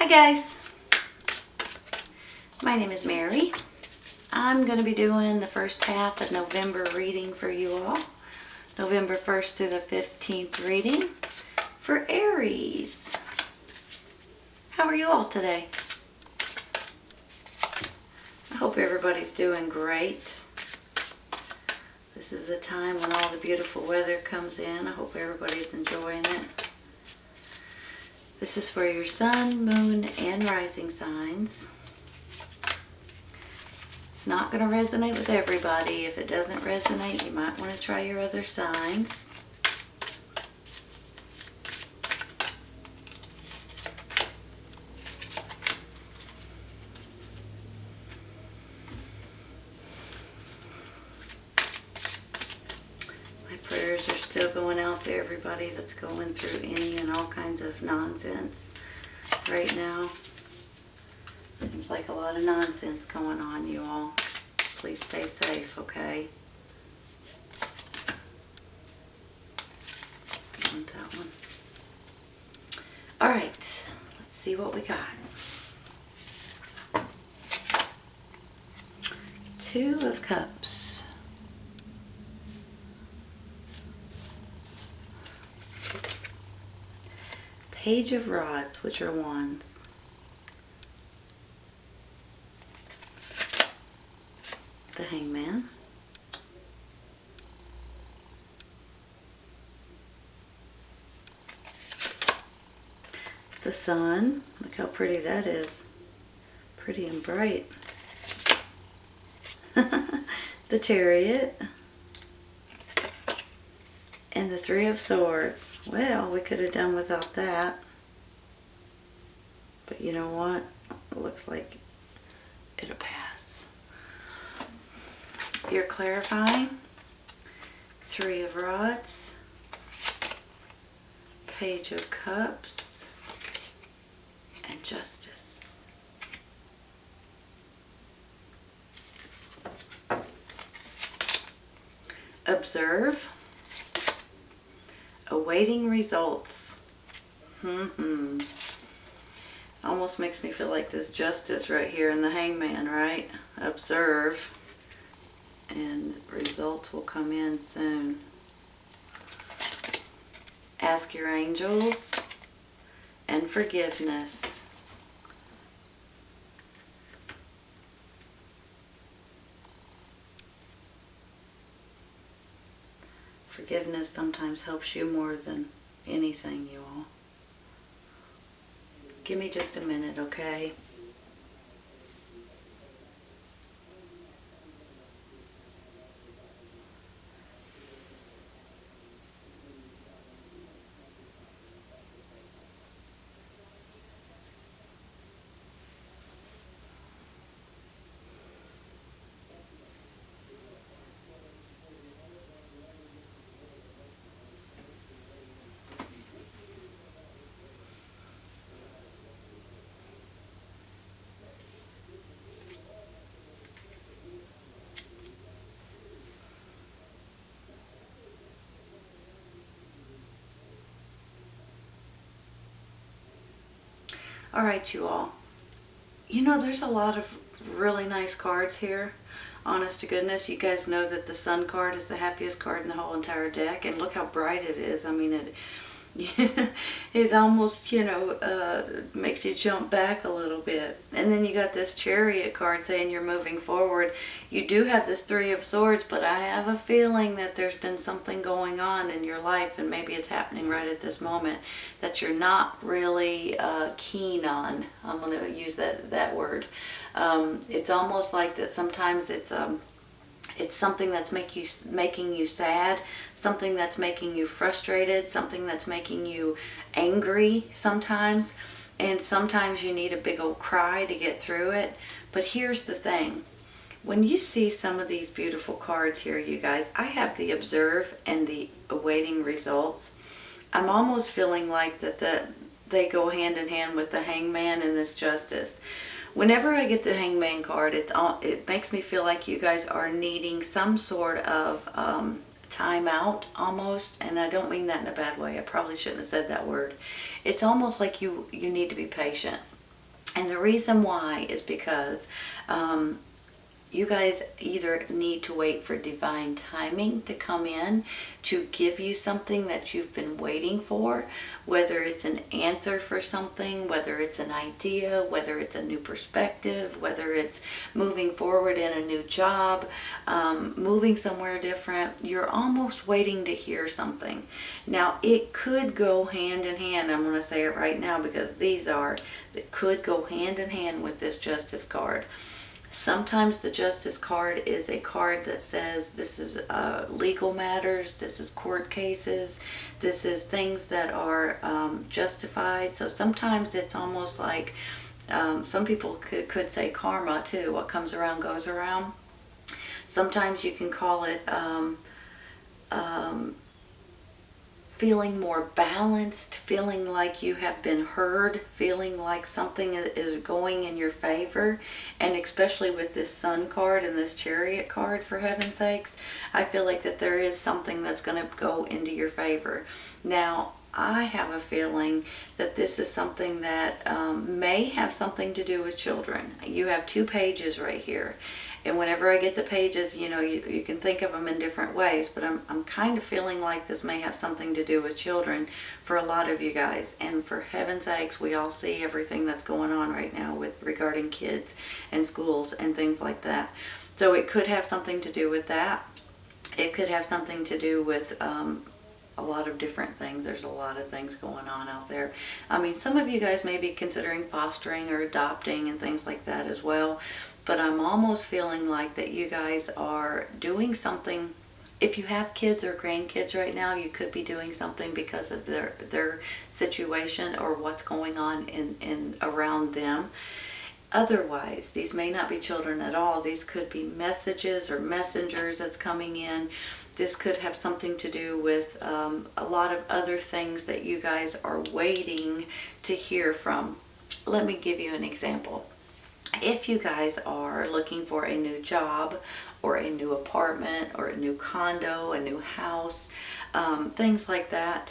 Hi guys, my name is Mary. I'm going to be doing the first half of November reading for you all. November 1st to the 15th reading for Aries. How are you all today? I hope everybody's doing great. This is a time when all the beautiful weather comes in. I hope everybody's enjoying it. This is for your sun, moon, and rising signs. It's not going to resonate with everybody. If it doesn't resonate, you might want to try your other signs. My prayers are still going out to everybody that's going through any and all kinds of nonsense right now. Seems like a lot of nonsense going on, you all. Please stay safe, okay? I want that one. Alright, let's see what we got. Two of Cups. Page of Rods, which are wands. The Hangman. The Sun. Look how pretty that is. Pretty and bright. The Chariot. And the Three of Swords. Well, we could have done without that. But you know what? It looks like it'll pass. You're clarifying. Three of Rods. Page of Cups. And Justice. Observe. Awaiting results. Almost makes me feel like this Justice right here in the Hangman, right? Observe. And results will come in soon. Ask your angels. And forgiveness. Forgiveness sometimes helps you more than anything, you all. Give me just a minute, okay? Alright, you all. You know, there's a lot of really nice cards here. Honest to goodness, you guys know that the Sun card is the happiest card in the whole entire deck. And look how bright it is. I mean, it almost, you know, makes you jump back a little bit. And then you got this Chariot card saying you're moving forward. You do have this Three of Swords, but I have a feeling that there's been something going on in your life, and maybe it's happening right at this moment, that you're not really keen on. I'm going to use that word. It's almost like that sometimes it's something that's making you sad, something that's making you frustrated, something that's making you angry sometimes, and sometimes you need a big old cry to get through it. But here's the thing. When you see some of these beautiful cards here, you guys, I have the Observe and the Awaiting Results. I'm almost feeling like that they go hand in hand with the Hangman and this Justice. Whenever I get the Hangman card, it makes me feel like you guys are needing some sort of time out almost, and I don't mean that in a bad way. I probably shouldn't have said that word. It's almost like you need to be patient. And the reason why is because you guys either need to wait for divine timing to come in to give you something that you've been waiting for, whether it's an answer for something, whether it's an idea, whether it's a new perspective, whether it's moving forward in a new job, moving somewhere different. You're almost waiting to hear something. Now, it could go hand in hand. I'm going to say it right now because it could go hand in hand with this Justice card. Sometimes the Justice card is a card that says this is legal matters, this is court cases, this is things that are justified. So sometimes it's almost like, some people could say karma too, what comes around goes around. Sometimes you can call it feeling more balanced, feeling like you have been heard, feeling like something is going in your favor. And especially with this Sun card and this Chariot card, for heaven's sakes, I feel like that there is something that's going to go into your favor. Now, I have a feeling that this is something that may have something to do with children. You have 2 pages right here. And whenever I get the pages, you know, you can think of them in different ways, but I'm kind of feeling like this may have something to do with children for a lot of you guys. And for heaven's sakes, we all see everything that's going on right now with regarding kids and schools and things like that. So it could have something to do with that. It could have something to do with a lot of different things. There's a lot of things going on out there. I mean, some of you guys may be considering fostering or adopting and things like that as well. But I'm almost feeling like that you guys are doing something. If you have kids or grandkids right now, you could be doing something because of their situation or what's going on in around them. Otherwise, these may not be children at all. These could be messages or messengers that's coming in. This could have something to do with a lot of other things that you guys are waiting to hear from. Let me give you an example. If you guys are looking for a new job or a new apartment or a new condo, a new house, things like that,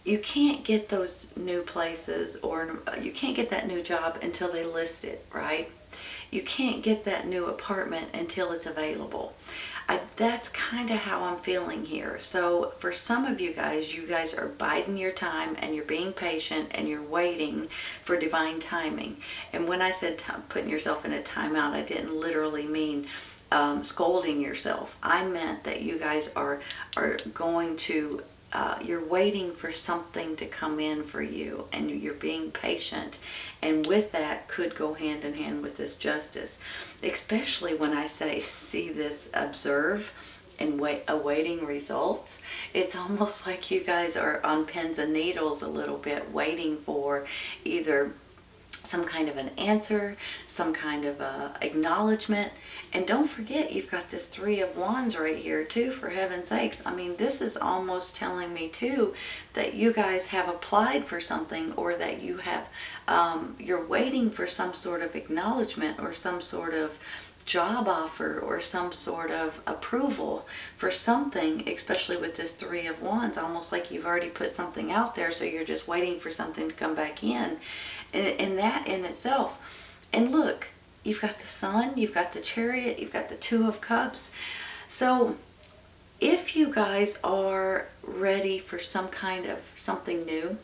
you can't get those new places, or you can't get that new job until they list it, right? You can't get that new apartment until it's available. That's kind of how I'm feeling here. So for some of you guys are biding your time and you're being patient and you're waiting for divine timing. And when I said putting yourself in a timeout, I didn't literally mean scolding yourself. I meant that you guys are going to you're waiting for something to come in for you, and you're being patient, and with that could go hand in hand with this Justice, especially when I say see this observe and awaiting results. It's almost like you guys are on pins and needles a little bit, waiting for either some kind of an answer, some kind of acknowledgement. And don't forget, you've got this 3 of Wands right here too, for heaven's sakes. I mean, this is almost telling me too that you guys have applied for something, or that you have you're waiting for some sort of acknowledgement or some sort of job offer or some sort of approval for something, especially with this 3 of Wands, almost like you've already put something out there, so you're just waiting for something to come back in. And that in itself. And look, you've got the Sun, you've got the Chariot, you've got the 2 of Cups. So if you guys are ready for some kind of something new,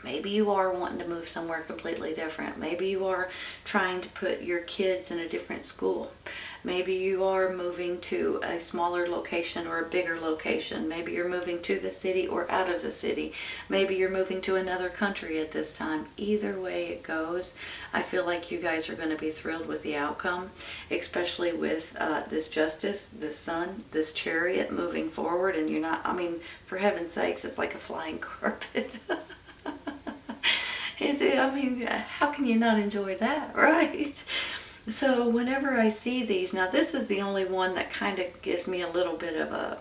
maybe you are wanting to move somewhere completely different. Maybe you are trying to put your kids in a different school. Maybe you are moving to a smaller location or a bigger location. Maybe you're moving to the city or out of the city. Maybe you're moving to another country at this time. Either way it goes, I feel like you guys are going to be thrilled with the outcome, especially with this Justice, this Sun, this Chariot moving forward. And you're not, I mean, for heaven's sakes, it's like a flying carpet. I mean, how can you not enjoy that, right? So whenever I see these, now this is the only one that kind of gives me a little bit of a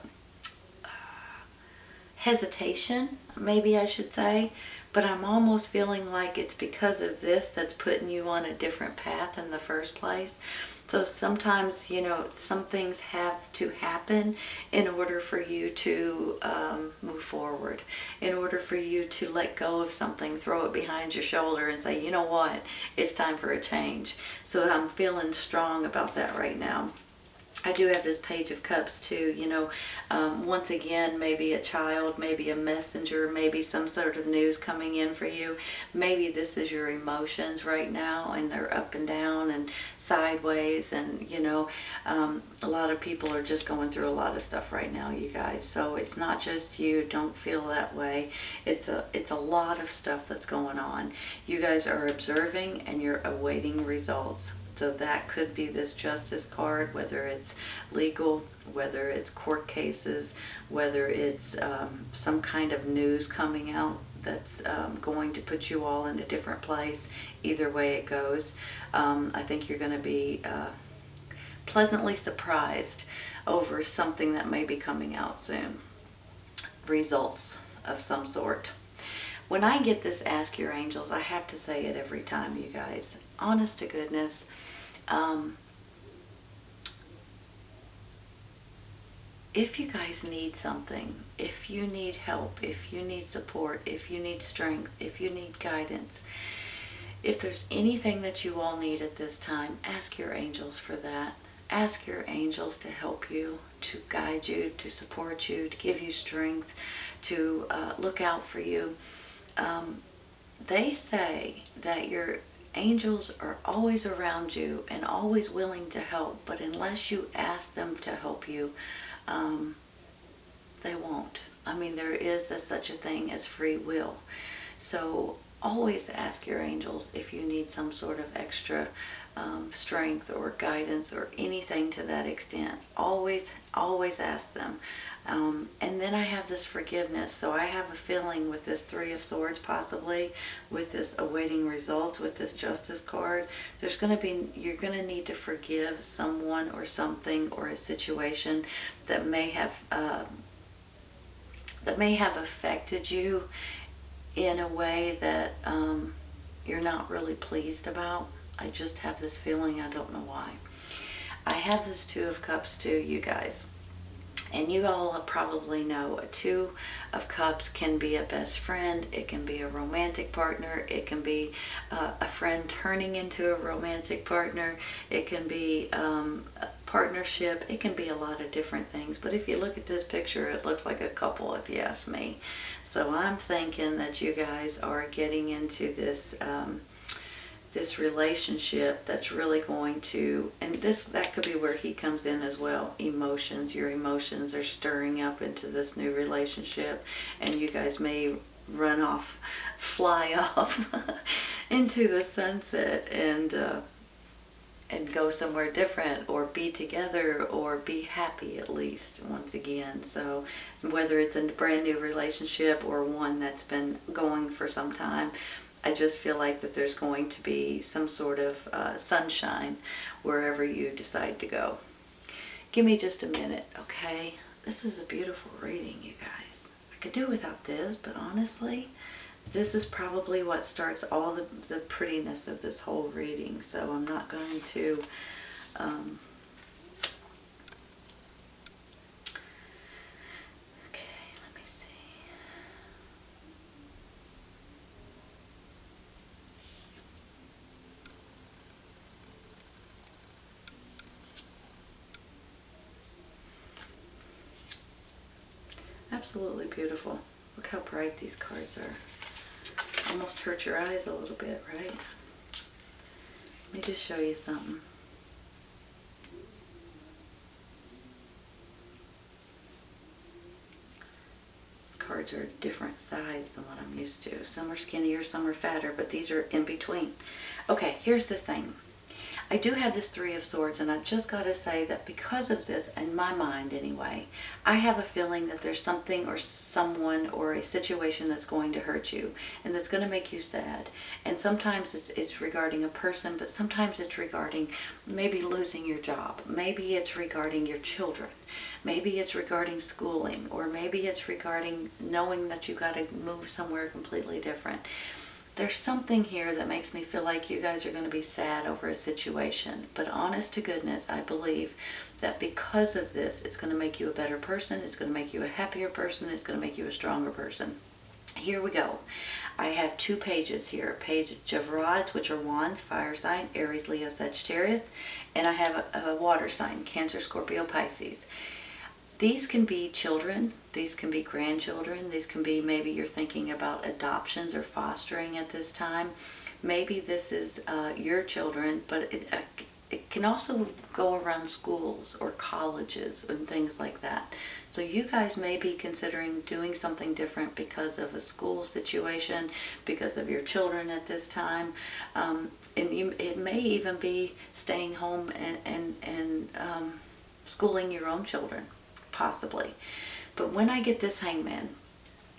hesitation, maybe I should say, but I'm almost feeling like it's because of this that's putting you on a different path in the first place. So sometimes, you know, some things have to happen in order for you to move forward, in order for you to let go of something, throw it behind your shoulder and say, you know what, it's time for a change. So I'm feeling strong about that right now. I do have this Page of Cups too, you know, once again, maybe a child, maybe a messenger, maybe some sort of news coming in for you. Maybe this is your emotions right now, and they're up and down and sideways, and you know, a lot of people are just going through a lot of stuff right now, you guys. So it's not just you, don't feel that way. It's a lot of stuff that's going on. You guys are observing and you're awaiting results. So that could be this Justice card, whether it's legal, whether it's court cases, whether it's some kind of news coming out that's going to put you all in a different place. Either way it goes, I think you're going to be pleasantly surprised over something that may be coming out soon. Results of some sort. When I get this Ask Your Angels, I have to say it every time, you guys. Honest to goodness. If you guys need something, if you need help, if you need support, if you need strength, if you need guidance, if there's anything that you all need at this time, ask your angels for that. Ask your angels to help you, to guide you, to support you, to give you strength, to look out for you. They say that your angels are always around you and always willing to help, but unless you ask them to help you, they won't. I mean, there is such a thing as free will. So always ask your angels if you need some sort of extra strength or guidance or anything to that extent. Always ask them. And then I have this forgiveness. So I have a feeling with this Three of Swords, possibly with this awaiting results, with this Justice card, you're going to need to forgive someone or something or a situation that may have affected you in a way that you're not really pleased about. I just have this feeling, I don't know why. I have this Two of Cups too, you guys. And you all probably know a Two of Cups can be a best friend, it can be a romantic partner, it can be a friend turning into a romantic partner, it can be a partnership, it can be a lot of different things. But if you look at this picture, it looks like a couple, if you ask me. So I'm thinking that you guys are getting into this this relationship that's really going to, and that could be where he comes in as well. Emotions, your emotions are stirring up into this new relationship, and you guys may run off, fly off into the sunset and go somewhere different, or be together, or be happy at least once again. So whether it's a brand new relationship or one that's been going for some time, I just feel like that there's going to be some sort of sunshine wherever you decide to go. Give me just a minute, okay? This is a beautiful reading, you guys. I could do without this, but honestly, this is probably what starts all the prettiness of this whole reading. So I'm not going to absolutely beautiful. Look how bright these cards are. Almost hurt your eyes a little bit, right? Let me just show you something. These cards are a different size than what I'm used to. Some are skinnier, some are fatter, but these are in between. Okay, here's the thing. I do have this Three of Swords, and I've just got to say that because of this, in my mind anyway, I have a feeling that there's something or someone or a situation that's going to hurt you and that's going to make you sad. And sometimes it's regarding a person, but sometimes it's regarding maybe losing your job. Maybe it's regarding your children. Maybe it's regarding schooling, or maybe it's regarding knowing that you got to move somewhere completely different. There's something here that makes me feel like you guys are going to be sad over a situation. But honest to goodness, I believe that because of this, it's going to make you a better person. It's going to make you a happier person. It's going to make you a stronger person. Here we go. I have 2 pages here. A page of rods, which are wands, fire sign, Aries, Leo, Sagittarius. And I have a water sign, Cancer, Scorpio, Pisces. These can be children, these can be grandchildren, these can be maybe you're thinking about adoptions or fostering at this time. Maybe this is your children, but it can also go around schools or colleges and things like that. So you guys may be considering doing something different because of a school situation, because of your children at this time. It may even be staying home and schooling your own children. Possibly. But when I get this Hangman,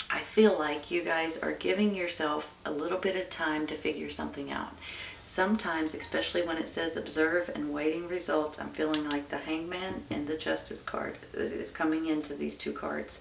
I feel like you guys are giving yourself a little bit of time to figure something out. Sometimes, especially when it says observe and waiting results, I'm feeling like the Hangman and the Justice card is coming into these 2 cards.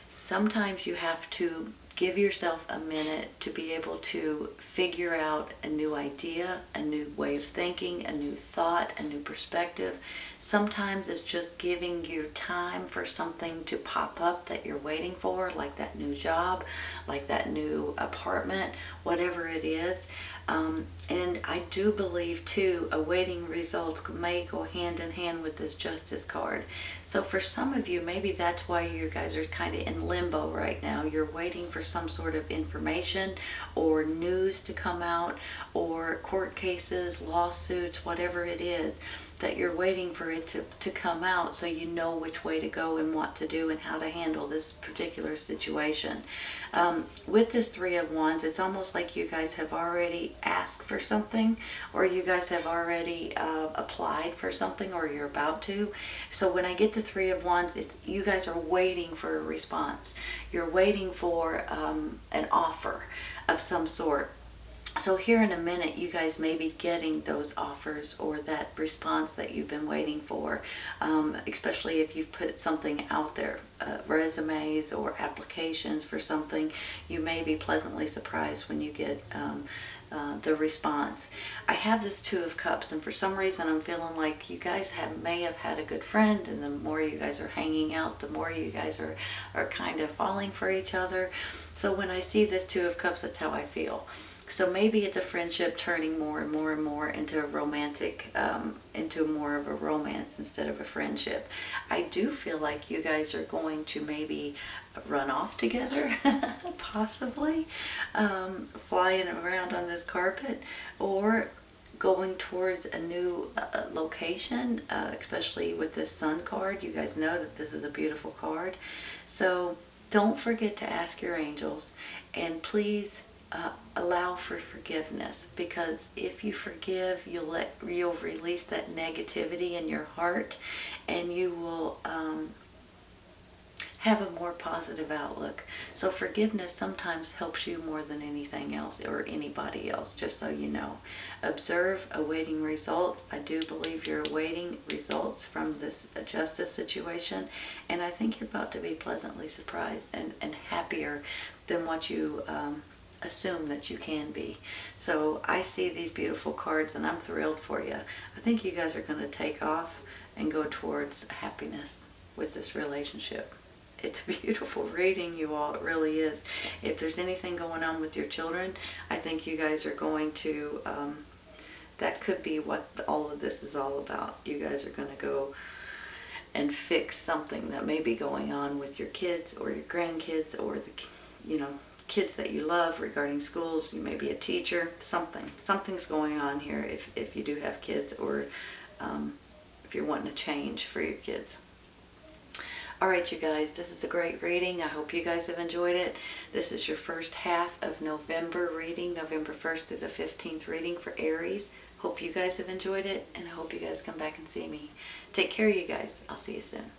Sometimes you have to give yourself a minute to be able to figure out a new idea, a new way of thinking, a new thought, a new perspective. Sometimes it's just giving you time for something to pop up that you're waiting for, like that new job, like that new apartment, whatever it is. And I do believe too, awaiting results may go hand in hand with this Justice card. So for some of you, maybe that's why you guys are kind of in limbo right now. You're waiting for some sort of information or news to come out, or court cases, lawsuits, whatever it is, that you're waiting for it to come out so you know which way to go and what to do and how to handle this particular situation. With this Three of Wands, it's almost like you guys have already asked for something, or you guys have already applied for something, or you're about to. So when I get the Three of Wands, it's you guys are waiting for a response. You're waiting for an offer of some sort. So here in a minute, you guys may be getting those offers or that response that you've been waiting for, especially if you've put something out there, resumes or applications for something. You may be pleasantly surprised when you get the response. I have this Two of Cups, and for some reason I'm feeling like you guys may have had a good friend, and the more you guys are hanging out, the more you guys are kind of falling for each other. So when I see this Two of Cups, that's how I feel. So maybe it's a friendship turning more and more and more into a romantic, into more of a romance instead of a friendship. I do feel like you guys are going to maybe run off together, possibly, flying around on this carpet, or going towards a new location, especially with this Sun card. You guys know that this is a beautiful card. So don't forget to ask your angels, and please allow for forgiveness, because if you forgive, you'll release that negativity in your heart, and you will have a more positive outlook. So forgiveness sometimes helps you more than anything else or anybody else, just so you know. Observe, awaiting results. I do believe you're awaiting results from this justice situation, and I think you're about to be pleasantly surprised and happier than what you assume that you can be. So I see these beautiful cards, and I'm thrilled for you. I think you guys are going to take off and go towards happiness with this relationship. It's a beautiful reading, you all. It really is. If there's anything going on with your children, I think you guys are going to, that could be what all of this is all about. You guys are going to go and fix something that may be going on with your kids or your grandkids, or the, kids that you love, regarding schools. You may be a teacher. Something's going on here if you do have kids, or if you're wanting to change for your kids. Alright, you guys, this is a great reading. I hope you guys have enjoyed it. This is your first half of November reading, November 1st through the 15th reading for Aries. Hope you guys have enjoyed it, and I hope you guys come back and see me. Take care, you guys. I'll see you soon.